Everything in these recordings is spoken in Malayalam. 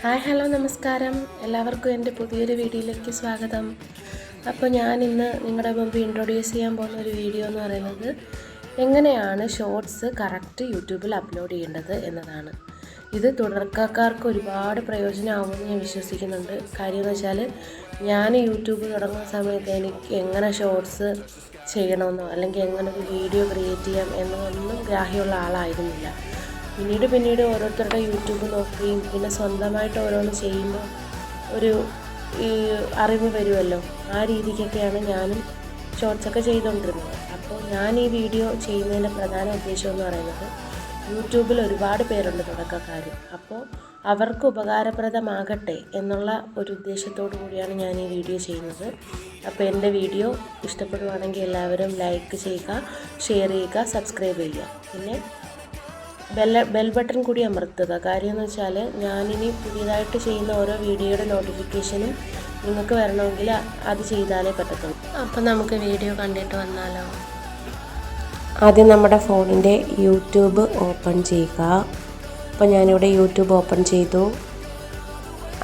ഹായ് ഹലോ നമസ്കാരം. എല്ലാവർക്കും എൻ്റെ പുതിയൊരു വീഡിയോയിലേക്ക് സ്വാഗതം. അപ്പോൾ ഞാൻ ഇന്ന് നിങ്ങളുടെ മുമ്പ് ഇൻട്രൊഡ്യൂസ് ചെയ്യാൻ പോകുന്ന ഒരു വീഡിയോ എന്ന് പറയുന്നത് എങ്ങനെയാണ് ഷോർട്സ് കറക്റ്റ് യൂട്യൂബിൽ അപ്ലോഡ് ചെയ്യേണ്ടത് എന്നതാണ്. ഇത് തുടക്കക്കാർക്ക് ഒരുപാട് പ്രയോജനമാകുമെന്ന് ഞാൻ വിശ്വസിക്കുന്നുണ്ട്. കാര്യം എന്ന് വെച്ചാൽ ഞാൻ യൂട്യൂബ് തുടങ്ങുന്ന സമയത്ത് എനിക്ക് എങ്ങനെ ഷോർട്സ് ചെയ്യണമെന്നോ അല്ലെങ്കിൽ എങ്ങനെ ഒരു വീഡിയോ ക്രിയേറ്റ് ചെയ്യാം എന്നതൊന്നും ഗ്രാഹ്യമുള്ള ആളായിരുന്നില്ല. പിന്നീട് ഓരോരുത്തരുടെ യൂട്യൂബ് നോക്കുകയും പിന്നെ സ്വന്തമായിട്ട് ഓരോന്ന് ചെയ്യുമ്പോൾ ഒരു അറിവ് വരുമല്ലോ. ആ രീതിക്കൊക്കെയാണ് ഞാനും ഷോർട്സൊക്കെ ചെയ്തുകൊണ്ടിരുന്നത്. അപ്പോൾ ഞാൻ ഈ വീഡിയോ ചെയ്യുന്നതിൻ്റെ പ്രധാന ഉദ്ദേശം എന്ന് പറയുന്നത് യൂട്യൂബിൽ ഒരുപാട് പേരുണ്ട് തുടക്കക്കാർ. അപ്പോൾ അവർക്ക് ഉപകാരപ്രദമാകട്ടെ എന്നുള്ള ഒരു ഉദ്ദേശത്തോടു കൂടിയാണ് ഞാൻ ഈ വീഡിയോ ചെയ്യുന്നത്. അപ്പോൾ എൻ്റെ വീഡിയോ ഇഷ്ടപ്പെടുവാണെങ്കിൽ എല്ലാവരും ലൈക്ക് ചെയ്യുക, ഷെയർ ചെയ്യുക, സബ്സ്ക്രൈബ് ചെയ്യുക. പിന്നെ ബെൽ ബട്ടൺ കൂടി അമർത്തുക. കാര്യം എന്ന് വെച്ചാൽ ഞാനിനി പുതിയതായിട്ട് ചെയ്യുന്ന ഓരോ വീഡിയോയുടെ നോട്ടിഫിക്കേഷനും നിങ്ങൾക്ക് വരണമെങ്കിൽ അത് ചെയ്താലേ പറ്റത്തുള്ളൂ. അപ്പം നമുക്ക് വീഡിയോ കണ്ടിട്ട് വന്നാലോ. ആദ്യം നമ്മുടെ ഫോണിൻ്റെ യൂട്യൂബ് ഓപ്പൺ ചെയ്യുക. അപ്പോൾ ഞാനിവിടെ യൂട്യൂബ് ഓപ്പൺ ചെയ്തു.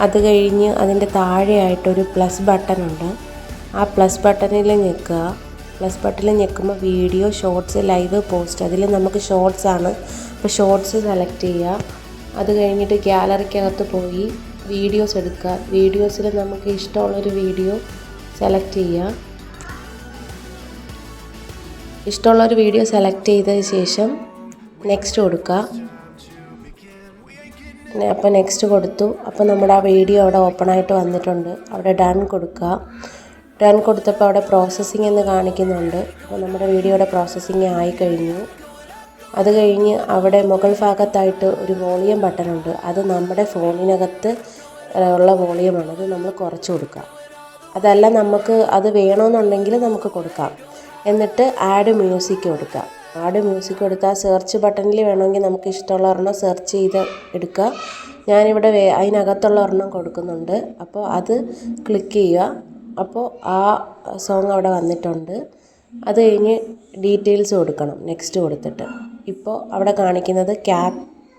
അത് കഴിഞ്ഞ് അതിൻ്റെ താഴെയായിട്ടൊരു പ്ലസ് ബട്ടൺ ഉണ്ട്. ആ പ്ലസ് ബട്ടണിൽ ഞെക്കുക. പ്ലസ് ബട്ടണിൽ ഞെക്കുമ്പോൾ വീഡിയോ, ഷോർട്സ്, ലൈവ്, പോസ്റ്റ്, അതിൽ നമുക്ക് ഷോർട്സ് ആണ്. അപ്പോൾ ഷോർട്സ് സെലക്ട് ചെയ്യുക. അത് കഴിഞ്ഞിട്ട് ഗാലറിക്കകത്ത് പോയി വീഡിയോസ് എടുക്കുക. വീഡിയോസിൽ നമുക്ക് ഇഷ്ടമുള്ളൊരു വീഡിയോ സെലക്ട് ചെയ്യുക. ഇഷ്ടമുള്ളൊരു വീഡിയോ സെലക്ട് ചെയ്തതിന് ശേഷം നെക്സ്റ്റ് കൊടുക്കുക. അപ്പോൾ നെക്സ്റ്റ് കൊടുത്തു. അപ്പോൾ നമ്മുടെ ആ വീഡിയോ അവിടെ ഓപ്പൺ ആയിട്ട് വന്നിട്ടുണ്ട്. അവിടെ ഡൺ കൊടുക്കുക. ഡൺ കൊടുത്തപ്പോൾ അവിടെ പ്രോസസ്സിംഗ് എന്ന് കാണിക്കുന്നുണ്ട്. അപ്പോൾ നമ്മുടെ വീഡിയോയുടെ പ്രോസസ്സിംഗ് ആയി കഴിഞ്ഞു. അത് കഴിഞ്ഞ് അവിടെ മുകൾ ഭാഗത്തായിട്ട് ഒരു വോളിയം ബട്ടൺ ഉണ്ട്. അത് നമ്മുടെ ഫോണിനകത്ത് ഉള്ള വോളിയമാണ്. അത് നമ്മൾ കുറച്ച് കൊടുക്കുക. അതല്ല നമുക്ക് അത് വേണമെന്നുണ്ടെങ്കിൽ നമുക്ക് കൊടുക്കാം. എന്നിട്ട് ആഡ് മ്യൂസിക് കൊടുക്കുക. ആഡ് മ്യൂസിക് കൊടുത്താൽ സെർച്ച് ബട്ടണിൽ വേണമെങ്കിൽ നമുക്ക് ഇഷ്ടമുള്ള ഒരെണ്ണം സെർച്ച് ചെയ്ത് എടുക്കുക. ഞാനിവിടെ അതിനകത്തുള്ള ഒരെണ്ണം കൊടുക്കുന്നുണ്ട്. അപ്പോൾ അത് ക്ലിക്ക് ചെയ്യുക. അപ്പോൾ ആ സോങ് അവിടെ വന്നിട്ടുണ്ട്. അത് കഴിഞ്ഞ് ഡീറ്റെയിൽസ് കൊടുക്കണം നെക്സ്റ്റ് കൊടുത്തിട്ട്. ഇപ്പോൾ അവിടെ കാണിക്കുന്നത്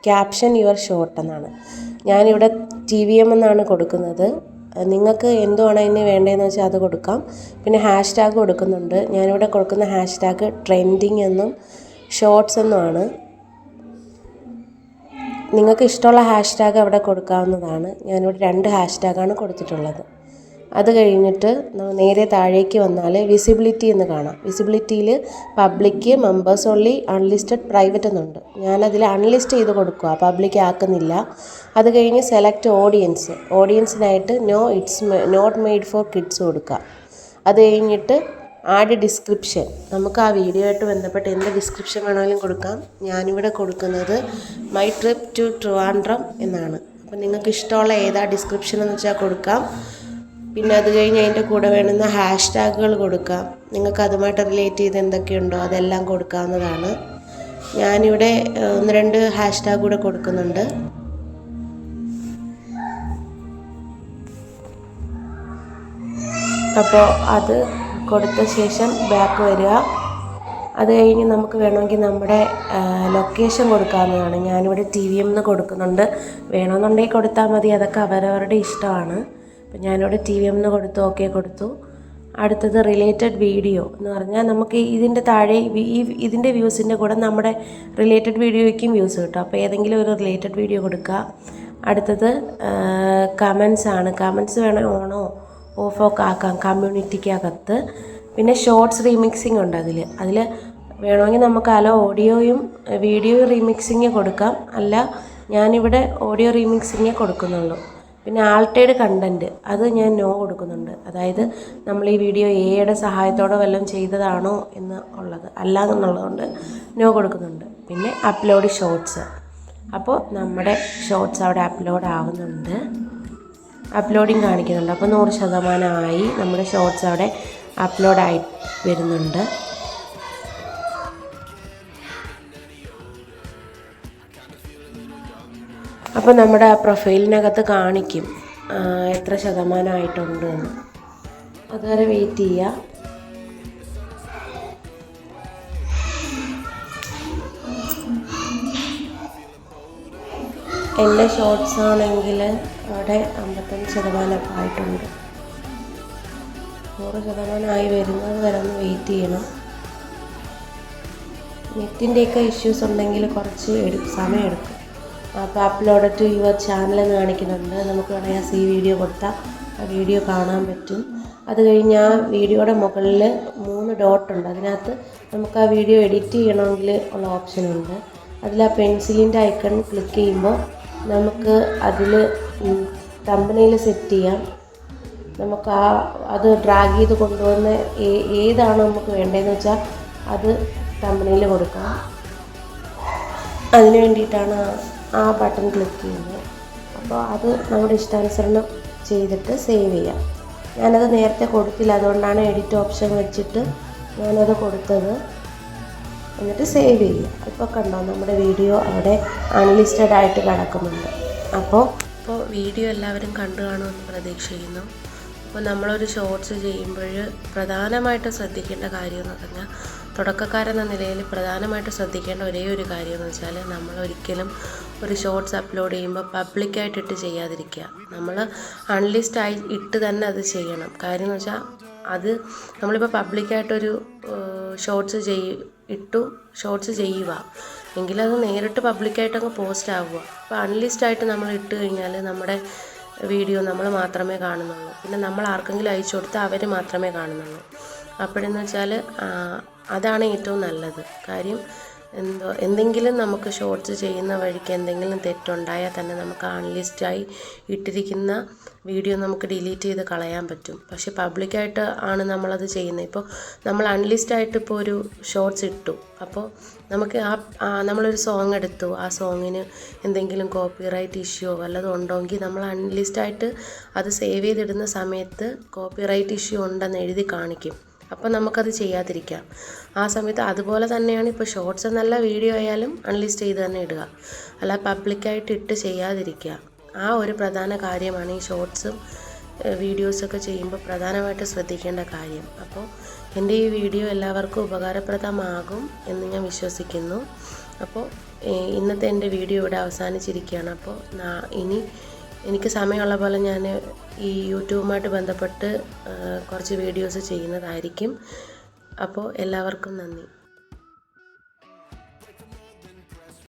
ക്യാപ്ഷൻ യുവർ ഷോർട്ട് എന്നാണ്. ഞാനിവിടെ TVM എന്നാണ് കൊടുക്കുന്നത്. നിങ്ങൾക്ക് എന്തുവാണ് അതിന് വേണ്ടതെന്ന് വെച്ചാൽ അത് കൊടുക്കാം. പിന്നെ ഹാഷ്ടാഗ് കൊടുക്കുന്നുണ്ട്. ഞാനിവിടെ കൊടുക്കുന്ന ഹാഷ്ടാഗ് ട്രെൻഡിങ് എന്നും ഷോർട്സ് എന്നുമാണ്. നിങ്ങൾക്ക് ഇഷ്ടമുള്ള ഹാഷ്ടാഗ് അവിടെ കൊടുക്കാവുന്നതാണ്. ഞാനിവിടെ 2 ഹാഷ്ടാഗാണ് കൊടുത്തിട്ടുള്ളത്. അത് കഴിഞ്ഞിട്ട് നേരെ താഴേക്ക് വന്നാൽ വിസിബിലിറ്റി എന്ന് കാണാം. വിസിബിലിറ്റിയിൽ public, members only, unlisted, private എന്നുണ്ട്. ഞാനതിൽ അൺലിസ്റ്റ് ചെയ്ത് കൊടുക്കുക, പബ്ലിക് ആക്കുന്നില്ല. അത് കഴിഞ്ഞ് സെലക്ട് ഓഡിയൻസിനായിട്ട് no it's not made for kids കൊടുക്കുക. അത് കഴിഞ്ഞിട്ട് ആഡ് ഡിസ്ക്രിപ്ഷൻ. നമുക്ക് ആ വീഡിയോ ആയിട്ട് ബന്ധപ്പെട്ട് എന്ത് ഡിസ്ക്രിപ്ഷൻ വേണമെങ്കിലും കൊടുക്കാം. ഞാനിവിടെ കൊടുക്കുന്നത് മൈ ട്രിപ്പ് ടു ട്രിവാൻഡ്രം എന്നാണ്. അപ്പം നിങ്ങൾക്ക് ഇഷ്ടമുള്ള ഏതാ ഡിസ്ക്രിപ്ഷൻ എന്ന് വെച്ചാൽ കൊടുക്കാം. പിന്നെ അത് കഴിഞ്ഞ് അതിൻ്റെ കൂടെ വേണ്ടുന്ന ഹാഷ്ടാഗുകൾ കൊടുക്കാം. നിങ്ങൾക്ക് അതുമായിട്ട് റിലേറ്റ് ചെയ്ത് എന്തൊക്കെയുണ്ടോ അതെല്ലാം കൊടുക്കാവുന്നതാണ്. ഞാനിവിടെ 1-2 ഹാഷ്ടാഗ് കൂടെ കൊടുക്കുന്നുണ്ട്. അപ്പോൾ അത് കൊടുത്ത ശേഷം ബാക്ക് വരിക. അത് കഴിഞ്ഞ് നമുക്ക് വേണമെങ്കിൽ നമ്മുടെ ലൊക്കേഷൻ കൊടുക്കാവുന്നതാണ്. ഞാനിവിടെ TVM എന്ന് കൊടുക്കുന്നുണ്ട്. വേണമെന്നുണ്ടെങ്കിൽ കൊടുത്താൽ മതി. അതൊക്കെ അവരവരുടെ ഇഷ്ടമാണ്. അപ്പം ഞാനിവിടെ TVM എന്ന് കൊടുത്തു, ഓക്കെ കൊടുത്തു. അടുത്തത് റിലേറ്റഡ് വീഡിയോ എന്ന് പറഞ്ഞാൽ നമുക്ക് ഇതിൻ്റെ താഴെ ഇതിൻ്റെ വ്യൂസിൻ്റെ കൂടെ നമ്മുടെ റിലേറ്റഡ് വീഡിയോയ്ക്കും വ്യൂസ് കിട്ടും. അപ്പോൾ ഏതെങ്കിലും ഒരു റിലേറ്റഡ് വീഡിയോ കൊടുക്കുക. അടുത്തത് കമൻസ് ആണ്. കമൻസ് വേണേൽ ഓണോ ഓഫോ ഒക്കെ ആക്കാം കമ്മ്യൂണിറ്റിക്കകത്ത്. പിന്നെ ഷോർട്സ് റീമിക്സിംഗ് ഉണ്ട്. അതിൽ വേണമെങ്കിൽ നമുക്ക് ഓഡിയോയും വീഡിയോയും റീമിക്സിങ് കൊടുക്കാം. അല്ല, ഞാനിവിടെ ഓഡിയോ റീമിക്സിങ്ങേ കൊടുക്കുന്നുള്ളൂ. പിന്നെ ആൾട്ടേഡ് കണ്ടൻറ്റ് അത് ഞാൻ നോ കൊടുക്കുന്നുണ്ട്. അതായത് നമ്മൾ ഈ വീഡിയോ എയുടെ സഹായത്തോടെ വല്ലതും ചെയ്തതാണോ എന്ന് ഉള്ളത് അല്ല എന്നുള്ളതുകൊണ്ട് നോ കൊടുക്കുന്നുണ്ട്. പിന്നെ അപ്ലോഡ് ഷോർട്സ്. അപ്പോൾ നമ്മുടെ ഷോർട്സ് അവിടെ അപ്ലോഡ് ആവുന്നുണ്ട്. അപ്ലോഡിങ് കാണിക്കുന്നുണ്ട്. അപ്പോൾ 100% നമ്മുടെ ഷോർട്സ് അവിടെ അപ്ലോഡായി വരുന്നുണ്ട്. അപ്പോൾ നമ്മുടെ ആ പ്രൊഫൈലിനകത്ത് കാണിക്കും എത്ര ശതമാനമായിട്ടുണ്ട് എന്ന്. അതുവരെ വെയിറ്റ് ചെയ്യുക. എൻ്റെ ഷോർട്സ് ആണെങ്കിൽ അവിടെ 55% ആയിട്ടുണ്ട്. 100% ആയി വരുന്നത് വരെ ഒന്ന് വെയിറ്റ് ചെയ്യണം. നെറ്റിൻ്റെയൊക്കെ ഇഷ്യൂസ് ഉണ്ടെങ്കിൽ കുറച്ച് സമയം എടുക്കും. അപ്പോൾ അപ്ലോഡ് ടു യുവർ ചാനൽ എന്ന് കാണിക്കുന്നുണ്ട്. നമുക്ക് വേണമെങ്കിൽ ഈ വീഡിയോ കൊടുത്താൽ ആ വീഡിയോ കാണാൻ പറ്റും. അത് കഴിഞ്ഞ് ആ വീഡിയോയുടെ മുകളിൽ 3 ഡോട്ടുണ്ട്. അതിനകത്ത് നമുക്ക് ആ വീഡിയോ എഡിറ്റ് ചെയ്യണമെങ്കിൽ ഉള്ള ഓപ്ഷനുണ്ട്. അതിൽ ആ പെൻസിലിൻ്റെ ഐക്കൺ ക്ലിക്ക് ചെയ്യുമ്പോൾ നമുക്ക് അതിൽ തമ്പനെയിൽ സെറ്റ് ചെയ്യാം. നമുക്ക് അത് ഡ്രാഗ് ചെയ്ത് കൊണ്ടുവന്ന് ഏതാണ് നമുക്ക് വേണ്ടതെന്ന് വെച്ചാൽ അത് തമ്പനെയിൽ കൊടുക്കാം. അതിന് വേണ്ടിയിട്ടാണ് ആ ബട്ടൺ ക്ലിക്ക് ചെയ്യുന്നത്. അപ്പോൾ അത് നമ്മുടെ ഇഷ്ടാനുസരണം ചെയ്തിട്ട് സേവ് ചെയ്യാം. ഞാനത് നേരത്തെ കൊടുത്തില്ല, അതുകൊണ്ടാണ് എഡിറ്റ് ഓപ്ഷൻ വെച്ചിട്ട് ഞാനത് കൊടുത്തത്. എന്നിട്ട് സേവ് ചെയ്യുക. ഇപ്പോൾ കണ്ടോ നമ്മുടെ വീഡിയോ അവിടെ അൺലിസ്റ്റഡ് ആയിട്ട് കിടക്കുന്നുണ്ട്. അപ്പോൾ വീഡിയോ എല്ലാവരും കണ്ടു കാണുമെന്ന് പ്രതീക്ഷിക്കുന്നു. അപ്പോൾ നമ്മളൊരു ഷോർട്സ് ചെയ്യുമ്പോൾ പ്രധാനമായിട്ട് ശ്രദ്ധിക്കേണ്ട കാര്യം എന്ന് പറഞ്ഞാൽ, തുടക്കക്കാരെന്ന നിലയിൽ പ്രധാനമായിട്ട് ശ്രദ്ധിക്കേണ്ട ഒരേ ഒരു കാര്യം എന്ന് വെച്ചാൽ, നമ്മൾ ഒരിക്കലും ഒരു ഷോർട്സ് അപ്ലോഡ് ചെയ്യുമ്പോൾ പബ്ലിക്കായിട്ടിട്ട് ചെയ്യാതിരിക്കുക. നമ്മൾ അൺലിസ്റ്റായി ഇട്ട് തന്നെ അത് ചെയ്യണം. കാര്യം എന്ന് വെച്ചാൽ, അത് നമ്മളിപ്പോൾ പബ്ലിക്കായിട്ടൊരു ഷോർട്സ് ഷോർട്സ് ചെയ്യുക എങ്കിലത് നേരിട്ട് പബ്ലിക്കായിട്ടങ്ങ് പോസ്റ്റ് ആവുക. അപ്പോൾ അൺലിസ്റ്റായിട്ട് നമ്മൾ ഇട്ട് കഴിഞ്ഞാൽ നമ്മുടെ വീഡിയോ നമ്മൾ മാത്രമേ കാണുന്നുള്ളൂ. പിന്നെ നമ്മൾ ആർക്കെങ്കിലും അയച്ചു കൊടുത്താൽ അവർ മാത്രമേ കാണുന്നുള്ളൂ. അപ്പോഴെന്ന് വെച്ചാൽ അതാണ് ഏറ്റവും നല്ലത്. കാര്യം എന്തെങ്കിലും നമുക്ക് ഷോർട്സ് ചെയ്യുന്ന വഴിക്ക് എന്തെങ്കിലും തെറ്റുണ്ടായാൽ തന്നെ നമുക്ക് അൺലിസ്റ്റായി ഇട്ടിരിക്കുന്ന വീഡിയോ നമുക്ക് ഡിലീറ്റ് ചെയ്ത് കളയാൻ പറ്റും. പക്ഷേ പബ്ലിക്കായിട്ട് ആണ് നമ്മളത് ചെയ്യുന്നത്. ഇപ്പോൾ നമ്മൾ അൺലിസ്റ്റായിട്ട് ഇപ്പോൾ ഒരു ഷോർട്സ് ഇട്ടു, അപ്പോൾ നമുക്ക് നമ്മളൊരു സോങ് എടുത്തു, ആ സോങ്ങിന് എന്തെങ്കിലും കോപ്പിറൈറ്റ് ഇഷ്യൂ വല്ലതും ഉണ്ടെങ്കിൽ നമ്മൾ അൺലിസ്റ്റായിട്ട് അത് സേവ് ചെയ്തിടുന്ന സമയത്ത് കോപ്പിറൈറ്റ് ഇഷ്യൂ ഉണ്ടെന്ന് എഴുതി കാണിക്കും. അപ്പോൾ നമുക്കത് ചെയ്യാതിരിക്കാം. ആ സമയത്ത് അതുപോലെ തന്നെയാണ് ഇപ്പോൾ ഷോർട്സ് എന്നല്ല, വീഡിയോ ആയാലും അൺലിസ്റ്റ് ചെയ്ത് തന്നെ ഇടുക, അല്ല പബ്ലിക്കായിട്ട് ഇട്ട് ചെയ്യാതിരിക്കുക. ആ ഒരു പ്രധാന കാര്യമാണ് ഈ ഷോർട്സും വീഡിയോസൊക്കെ ചെയ്യുമ്പോൾ പ്രധാനമായിട്ട് ശ്രദ്ധിക്കേണ്ട കാര്യം. അപ്പോൾ എൻ്റെ ഈ വീഡിയോ എല്ലാവർക്കും ഉപകാരപ്രദമാകും എന്ന് ഞാൻ വിശ്വസിക്കുന്നു. അപ്പോൾ ഇന്നത്തെ എൻ്റെ വീഡിയോ ഇവിടെ അവസാനിച്ചിരിക്കുകയാണ്. അപ്പോൾ ഇനി എനിക്ക് സമയമുള്ള പോലെ ഞാൻ ഈ യൂട്യൂബുമായിട്ട് ബന്ധപ്പെട്ട് കുറച്ച് വീഡിയോസ് ചെയ്യുന്നതായിരിക്കും. അപ്പോൾ എല്ലാവർക്കും നന്ദി.